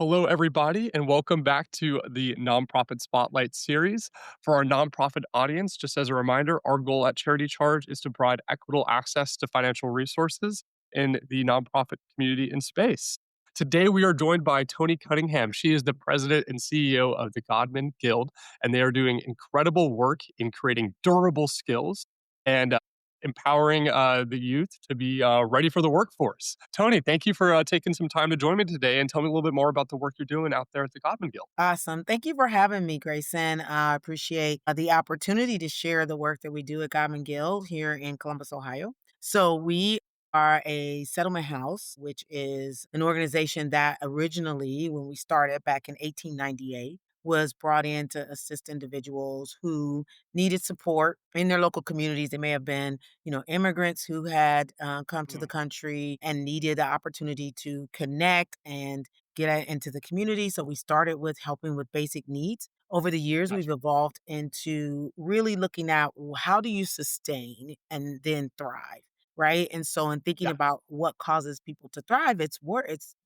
Hello, everybody, and welcome back to the Nonprofit Spotlight series. For our nonprofit audience, just as a reminder, our goal at Charity Charge is to provide equitable access to financial resources in the nonprofit community and space. Today, we are joined by Tony Cunningham. She is the president and CEO of the Godman Guild, and they are doing incredible work in creating durable skills and empowering the youth to be ready for the workforce. Tony, thank you for taking some time to join me today and tell me a little bit more about the work you're doing out there at the Godman Guild. Awesome. Thank you for having me, Grayson. I appreciate the opportunity to share the work that we do at Godman Guild here in Columbus, Ohio. So, we are a settlement house, which is an organization that originally, when we started back in 1898, was brought in to assist individuals who needed support in their local communities. They may have been, immigrants who had come to the Mm, country and needed the opportunity to connect and into the community. So we started with helping with basic needs. Over the years, we've gotcha. evolved into really looking at how do you sustain and then thrive, right? And so, in thinking Yeah. about what causes people to thrive, it's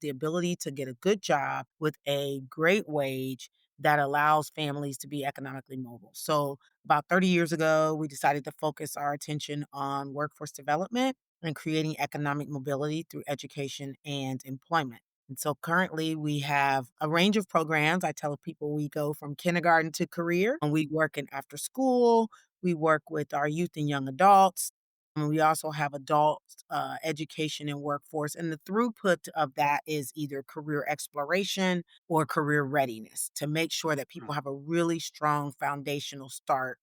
the ability to get a good job with a great wage that allows families to be economically mobile. So, about 30 years ago, we decided to focus our attention on workforce development and creating economic mobility through education and employment. And so currently we have a range of programs. I tell people we go from kindergarten to career, and we work in after school. We work with our youth and young adults. And we also have adult education and workforce. And the throughput of that is either career exploration or career readiness to make sure that Mm. people have a really strong foundational start,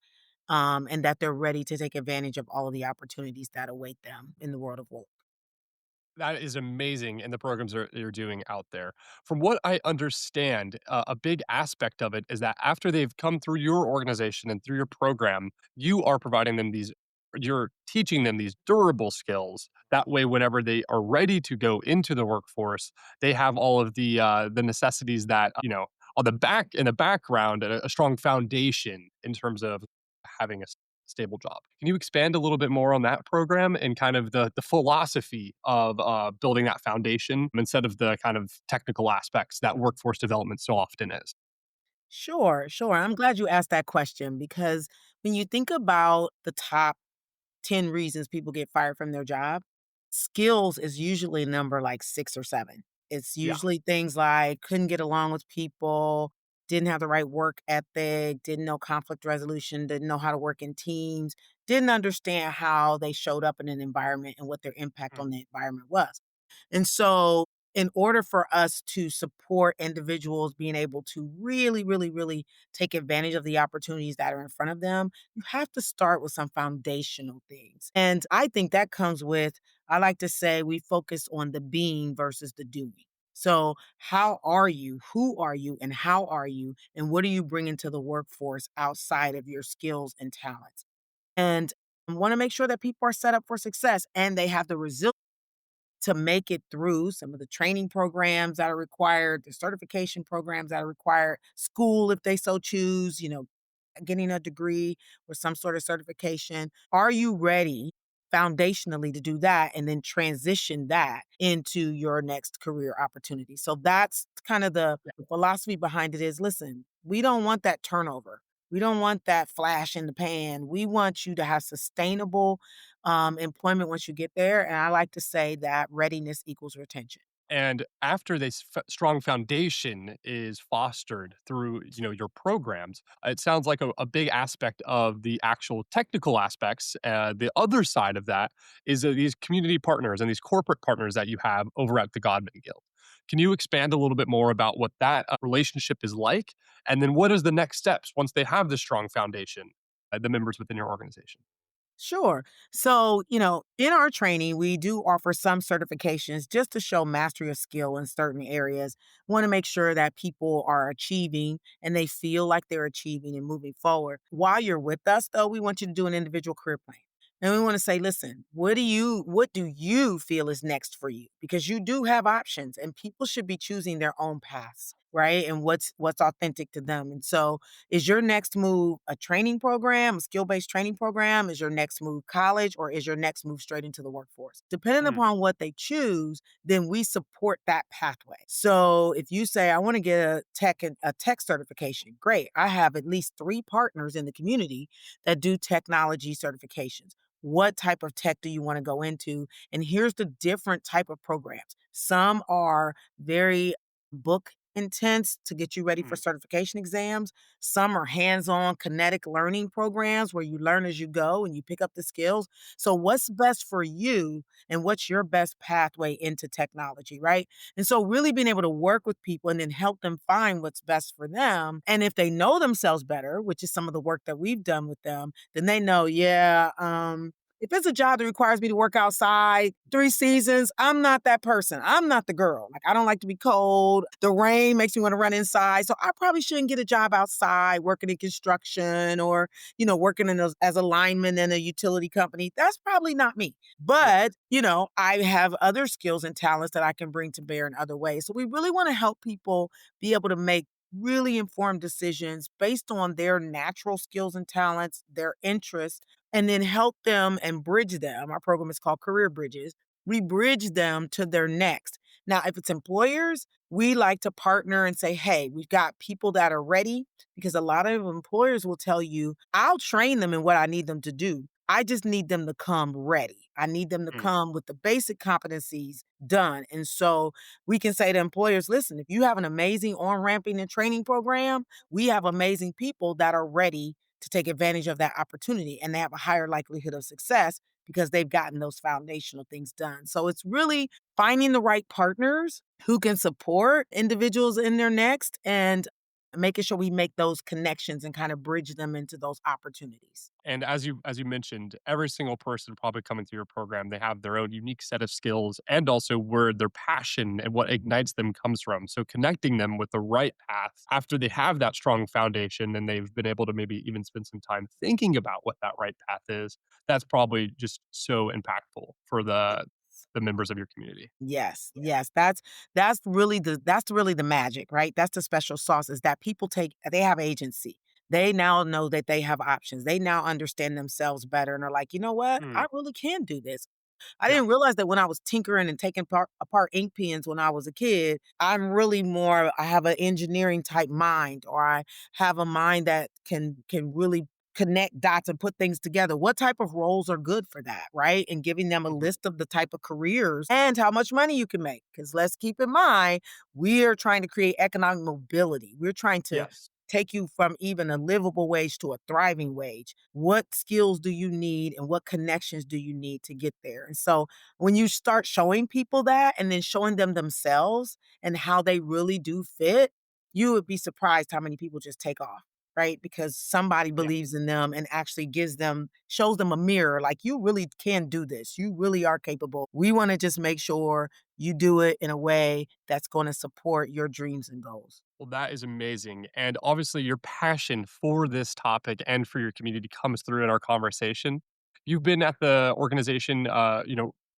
and that they're ready to take advantage of all of the opportunities that await them in the world of work. That is amazing in the programs you're doing out there. From what I understand, a big aspect of it is that after they've come through your organization and through your program, you are providing them you're teaching them these durable skills. That way, whenever they are ready to go into the workforce, they have all of the necessities that on the background, a strong foundation in terms of having a stable job. Can you expand a little bit more on that program and kind of the philosophy of building that foundation instead of the kind of technical aspects that workforce development so often is? Sure, sure. I'm glad you asked that question because when you think about the top 10 reasons people get fired from their job, skills is usually number like 6 or 7. It's Yeah. usually things like couldn't get along with people, didn't have the right work ethic, didn't know conflict resolution, didn't know how to work in teams, didn't understand how they showed up in an environment and what their impact Mm. on the environment was. And so, in order for us to support individuals being able to really, really, really take advantage of the opportunities that are in front of them, you have to start with some foundational things. And I think that comes with, I like to say, we focus on the being versus the doing. So, how are you? Who are you? And how are you? And what are you bringing to the workforce outside of your skills and talents? And I want to make sure that people are set up for success and they have the resilience to make it through some of the training programs that are required, the certification programs that are required, school if they so choose, getting a degree or some sort of certification. Are you ready foundationally to do that and then transition that into your next career opportunity? So that's kind of the philosophy behind it is listen, we don't want that turnover. We don't want that flash in the pan. We want you to have sustainable employment once you get there. And I like to say that readiness equals retention. And after this strong foundation is fostered through your programs, it sounds like a big aspect of the actual technical aspects. The other side of that is these community partners and these corporate partners that you have over at the Godman Guild. Can you expand a little bit more about what that relationship is like, and then what is the next steps once they have this strong foundation, the members within your organization? Sure. So, in our training, we do offer some certifications just to show mastery of skill in certain areas. Want to make sure that people are achieving and they feel like they're achieving and moving forward. While you're with us, though, we want you to do an individual career plan. And we want to say, listen, what do you feel is next for you? Because you do have options and people should be choosing their own paths. right? And what's authentic to them. And so, is your next move a training program, a skill-based training program? Is your next move college, or is your next move straight into the workforce? Depending Mm, upon what they choose, then we support that pathway. So if you say I want to get a tech certification, great. I have at least 3 partners in the community that do technology certifications. What type of tech do you want to go into? And here's the different type of programs. Some are very book intense to get you ready for mm, certification exams. Some are hands-on kinetic learning programs where you learn as you go and you pick up the skills. So what's best for you and what's your best pathway into technology, right? And so really being able to work with people and then help them find what's best for them. And if they know themselves better, which is some of the work that we've done with them, then they know, yeah, if it's a job that requires me to work outside 3 seasons, I'm not that person. I'm not the girl. Like, I don't like to be cold. The rain makes me wanna run inside, so I probably shouldn't get a job outside working in construction or, working in those as a lineman in a utility company. That's probably not me. yep. But, I have other skills and talents that I can bring to bear in other ways. So we really wanna help people be able to make really informed decisions based on their natural skills and talents, their interests, and then help them and bridge them. Our program is called Career Bridges. We bridge them to their next. Now, if it's employers, we like to partner and say, hey, we've got people that are ready because a lot of employers will tell you, I'll train them in what I need them to do. I just need them to come ready. I need them to Mm, come with the basic competencies done. And so we can say to employers, listen, if you have an amazing on ramping and training program, we have amazing people that are ready to take advantage of that opportunity, and they have a higher likelihood of success because they've gotten those foundational things done. So it's really finding the right partners who can support individuals in their next and making sure we make those connections and kind of bridge them into those opportunities. and as you mentioned, every single person probably coming through your program, they have their own unique set of skills and also where their passion and what ignites them comes from. So connecting them with the right path after they have that strong foundation and they've been able to maybe even spend some time thinking about what that right path is, that's probably just so impactful for the members of your community. Yes, yes, that's really the magic, right? That's the special sauce is that people they have agency. They now know that they have options. They now understand themselves better and are like, "You know what? Mm, I really can do this. I yeah. didn't realize that when I was tinkering and taking apart ink pens when I was a kid, I have an engineering type mind, or I have a mind that can really connect dots and put things together. What type of roles are good for that, right? And giving them a Mhm. list of the type of careers and how much money you can make. Because let's keep in mind, we are trying to create economic mobility. We're trying to Yes. take you from even a livable wage to a thriving wage. What skills do you need and what connections do you need to get there? And so when you start showing people that and then showing them themselves and how they really do fit, you would be surprised how many people just take off, right? Because somebody Yeah. believes in them and actually shows them a mirror like you really can do this. You really are capable. We want to just make sure you do it in a way that's going to support your dreams and goals. Well, that is amazing. And obviously, your passion for this topic and for your community comes through in our conversation. You've been at the organization,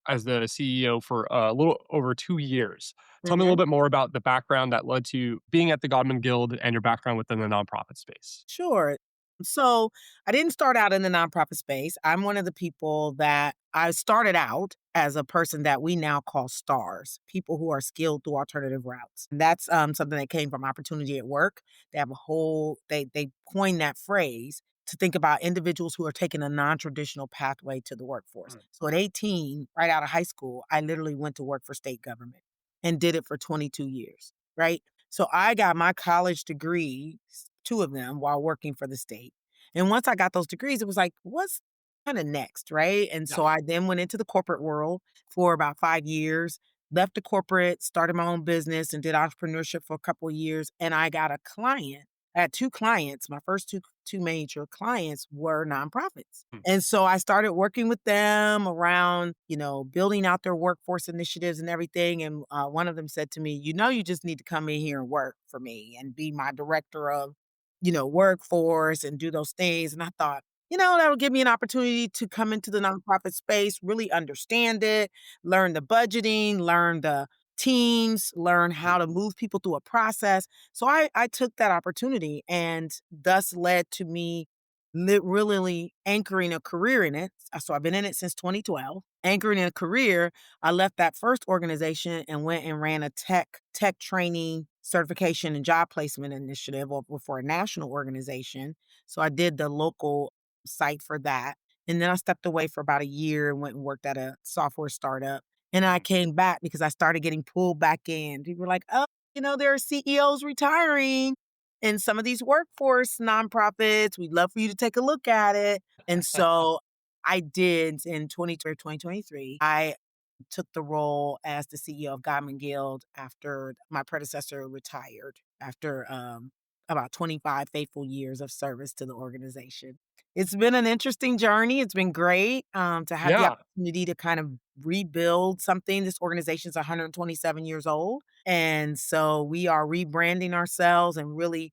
as the CEO for a little over 2 years. Tell me a little bit more about the background that led to being at the Godman Guild and your background within the nonprofit space. Sure. So I didn't start out in the nonprofit space. I'm one of the people that I started out as a person that we now call stars, people who are skilled through alternative routes. And that's something that came from opportunity at work. They coined that phrase to think about individuals who are taking a non-traditional pathway to the workforce. Mm, So at 18, right out of high school, I literally went to work for state government and did it for 22 years, right? So I got my college degree, 2 of them, while working for the state. And once I got those degrees, it was like, what's kinda next, right? And yeah. so I then went into the corporate world for about 5 years, left the corporate, started my own business, and did entrepreneurship for a couple of years, and I got a client. I had 2 clients. My first two major clients were nonprofits. Mm, And so I started working with them around, building out their workforce initiatives and everything, and, one of them said to me, "You know, you just need to come in here and work for me and be my director of, workforce and do those things." And I thought, that'll give me an opportunity to come into the nonprofit space, really understand it, learn the budgeting, learn the teams, learn how to move people through a process. So I took that opportunity and thus led to me really anchoring a career in it. So I've been in it since 2012. Anchoring in a career, I left that first organization and went and ran a tech training certification and job placement initiative for a national organization. So I did the local site for that. And then I stepped away for about a year and went and worked at a software startup. And I Mhm. came back because I started getting pulled back in. People were like, "Oh, there are CEOs retiring in some of these workforce nonprofits. We'd love for you to take a look at it." And so I did in 2023. I took the role as the CEO of Godman Guild after my predecessor retired after about 25 faithful years of service to the organization. It's been an interesting journey. It's been great to have the Yeah. opportunity to kind of rebuild something. This organization is 127 years old. And so we are rebranding ourselves and really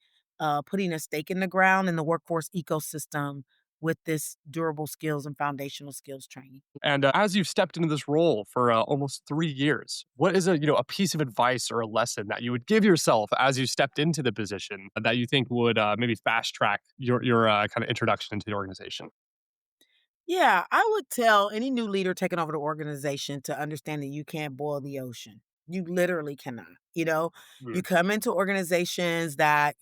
putting a stake in the ground in the workforce ecosystem with this durable skills and foundational skills training. And as you've stepped into this role for almost 3 years, what is a piece of advice or a lesson that you would give yourself as you stepped into the position that you think would maybe fast track your kind of introduction into the organization? Yeah, I would tell any new leader taking over the organization to understand that you can't boil the ocean. You literally cannot. You Mm, come into organizations that,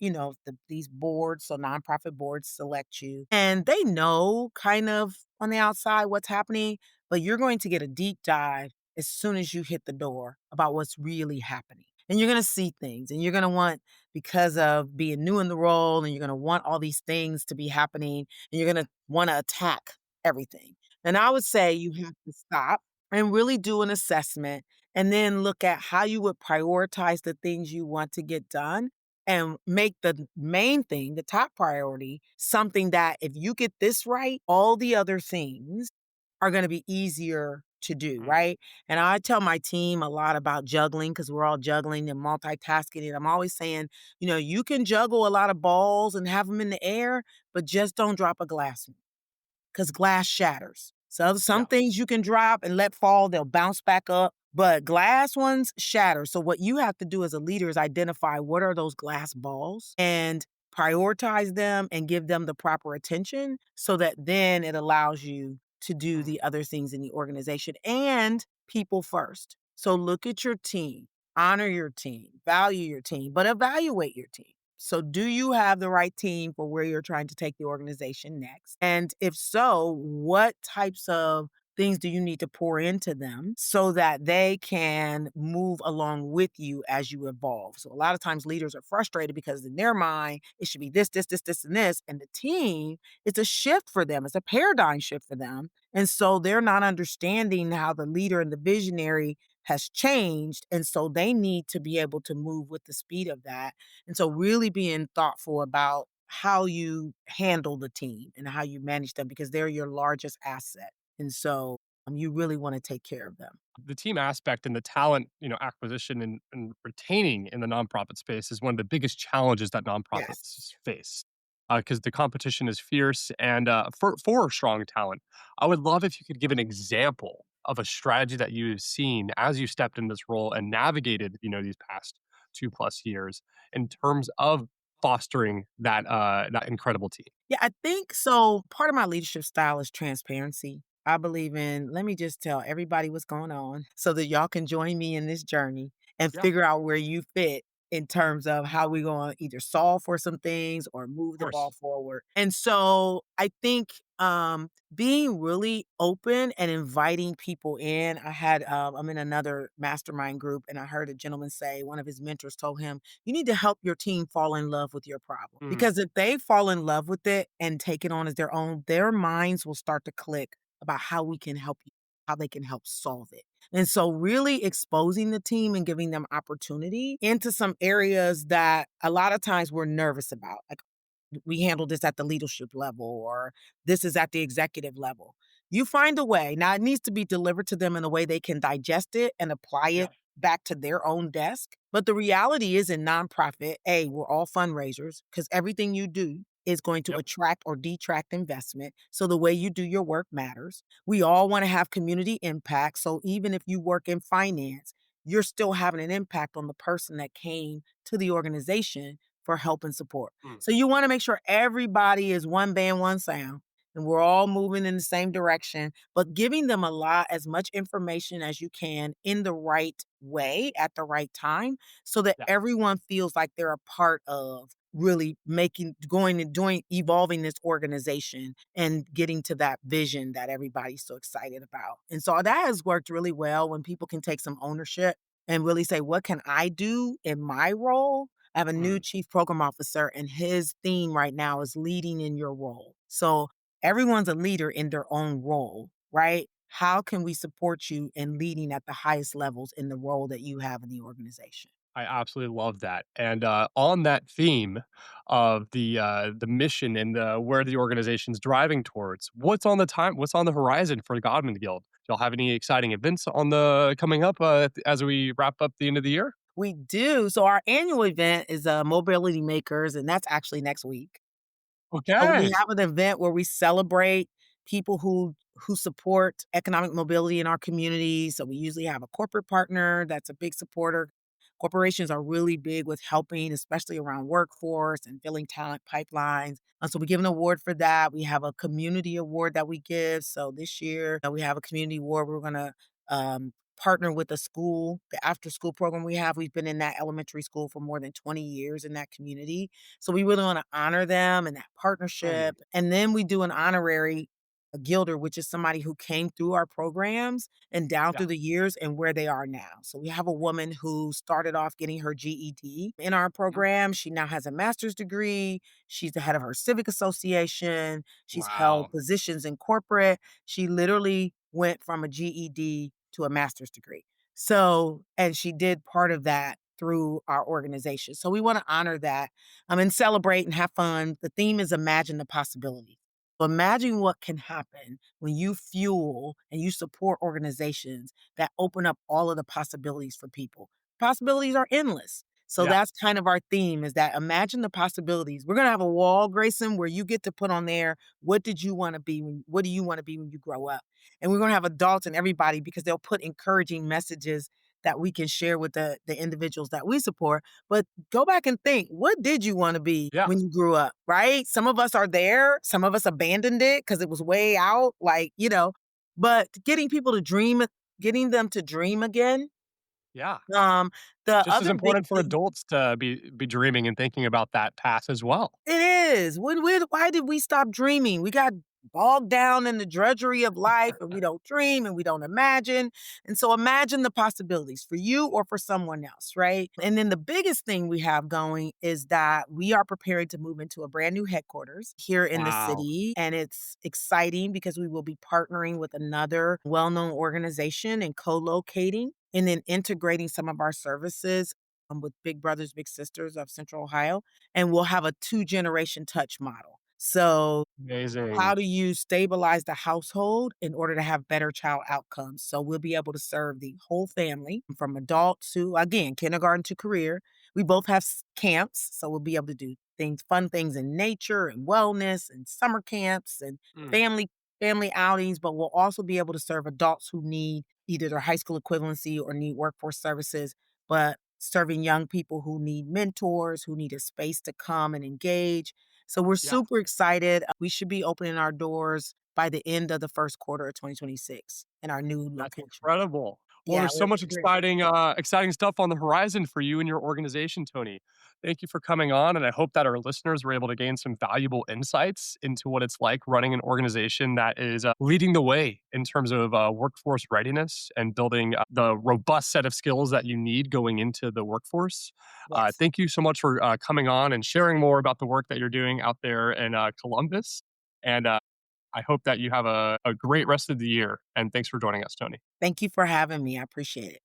these boards, so nonprofit boards select you, and they know kind of on the outside what's happening, but you're going to get a deep dive as soon as you hit the door about what's really happening. And you're going to see things, and you're going to want, because of being new in the role, and you're going to want all these things to be happening, and you're going to want to attack everything. And I would say you have to stop and really do an assessment and then look at how you would prioritize the things you want to get done and make the main thing, the top priority, something that if you get this right, all the other things are going to be easier to do, mm, right? And I tell my team a lot about juggling because we're all juggling and multitasking. And I'm always saying, you can juggle a lot of balls and have them in the air, but just don't drop a glass 'cause glass shatters. So some yeah. things you can drop and let fall, they'll bounce back up, but glass ones shatter. So what you have to do as a leader is identify what are those glass balls and prioritize them and give them the proper attention so that then it allows you to do Mm. the other things in the organization and people first. So look at your team, honor your team, value your team, but evaluate your team. So, do you have the right team for where you're trying to take the organization next? And if so, what types of things do you need to pour into them so that they can move along with you as you evolve? So, a lot of times leaders are frustrated because in their mind, it should be this, and this. And the team, it's a shift for them, it's a paradigm shift for them. And so, they're not understanding how the leader and the visionary has changed. And so, they need to be able to move with the speed of that, and so really being thoughtful about how you handle the team and how you manage them because they're your largest asset. And so you really want to take care of them. The team aspect and the talent, acquisition and retaining in the nonprofit space is one of the biggest challenges that Yes. nonprofits face because the competition is fierce. And for strong talent, I would love if you could give an example of a strategy that you've seen as you stepped in this role and navigated, these past 2+ years in terms of fostering that incredible team. Yeah, I think so. Part of my leadership style is transparency. I believe in, let me just tell everybody what's going on so that y'all can join me in this journey and Yeah, of figure out where you fit in terms of how we're going to either solve for some things or move the ball course. forward. And so I think being really open and inviting people in. I'm in another mastermind group and I heard a gentleman say one of his mentors told him, you need to help your team fall in love with your problem. Mm, Because if they fall in love with it and take it on as their own, their minds will start to click about how we can help you, how they can help solve it. And so, really exposing the team and giving them opportunity into some areas that a lot of times we're nervous about. Like, we handle this at the leadership level or this is at the executive level. You find a way. Now, it needs to be delivered to them in a way they can digest it and apply yeah. it back to their own desk. But the reality is in nonprofit, we're all fundraisers because everything you do is going to Yep. attract or detract investment. So the way you do your work matters. We all want to have community impact. So even if you work in finance, you're still having an impact on the person that came to the organization for help and support. Mm, So you want to make sure everybody is one band, one sound, and we're all moving in the same direction, but giving them as much information as you can in the right way at the right time so that yeah. everyone feels like they're a part of really making going and doing evolving this organization and getting to that vision that everybody's so excited about. And so that has worked really well when people can take some ownership and really say, what can I do in my role? I have a new Mm. chief program officer, and his theme right now is leading in your role. So everyone's a leader in their own role, right? How can we support you in leading at the highest levels in the role that you have in the organization? I absolutely love that. And on that theme of the mission and where the organization's driving towards, what's on the horizon for the Godman Guild? Do y'all have any exciting events on the coming up as we wrap up the end of the year? We do. So our annual event is Mobility Makers, and that's actually next week. So we Okay. have an event where we celebrate people who support economic mobility in our community. So we usually have a corporate partner that's a big supporter. Corporations are really big with helping, especially around workforce and filling talent pipelines. So we give an award for that. We have a community award that we give. So this year we have a community award. We're going to partner with a school, the after school program we have. We've been in that elementary school for more than 20 years in that community. So we really want to honor them and that Mm, partnership. And then we do an honorary a guilder, which is somebody who came through our programs and down yeah. through the years and where they are now. So we have a woman who started off getting her GED in our Mhm. program. She now has a master's degree. She's the head of her civic association. She's held Wow. positions in corporate. She literally went from a GED to a master's degree. So, and she did part of that through our organization. So we want to honor that and celebrate and have fun. The theme is imagine the possibilities. So imagine what can happen when you fuel and you support organizations that open up all of the possibilities for people. Possibilities are endless. So Yeah. that's kind of our theme is that imagine the possibilities. We're going to have a wall, Grayson, where you get to put on there, what did you want to be what do you want to be when you grow up? And we're going to have adults and everybody because they'll put encouraging messages that we can share with the individuals that we support. But go back and think, what did you want to be Yeah. when you grew up, right? Some of us are there, some of us abandoned it because it was way out, but getting them to dream again. Yeah. Um, the Just as other big important for thing adults to be dreaming and thinking about that path as well. it is. Why did we stop dreaming? We got bogged down in the drudgery of life and we don't dream and we don't imagine. And so imagine the possibilities for you or for someone else, right? And then the biggest thing we have going is that we are preparing to move into a brand new headquarters here in the Wow. city. And it's exciting because we will be partnering with another well known organization and co locating and then integrating some of our services with Big Brothers Big Sisters of Central Ohio, and we'll have a two-generation touch model. So how Amazing. do you stabilize the household in order to have better child outcomes? So we'll be able to serve the whole family from adults to, again, kindergarten to career. We both have camps, so we'll be able to do fun things in nature and wellness and summer camps and Mm, family family outings, but we'll also be able to serve adults who need either their high school equivalency or need workforce services, but serving young people who need mentors, who need a space to come and engage. So we're yeah. super excited. We should be opening our doors by the end of the first quarter of 2026 in our new That's location. incredible. Well, Yeah, there's so we're much super exciting stuff on the horizon for you and your organization, Tony. Thank you for coming on, and I hope that our listeners were able to gain some valuable insights into what it's like running an organization that is leading the way in terms of workforce readiness and building the robust set of skills that you need going into the workforce. yes. Thank you so much for coming on and sharing more about the work that you're doing out there in Columbus. And I hope that you have a great rest of the year. And thanks for joining us, Tony. Thank you for having me. I appreciate it.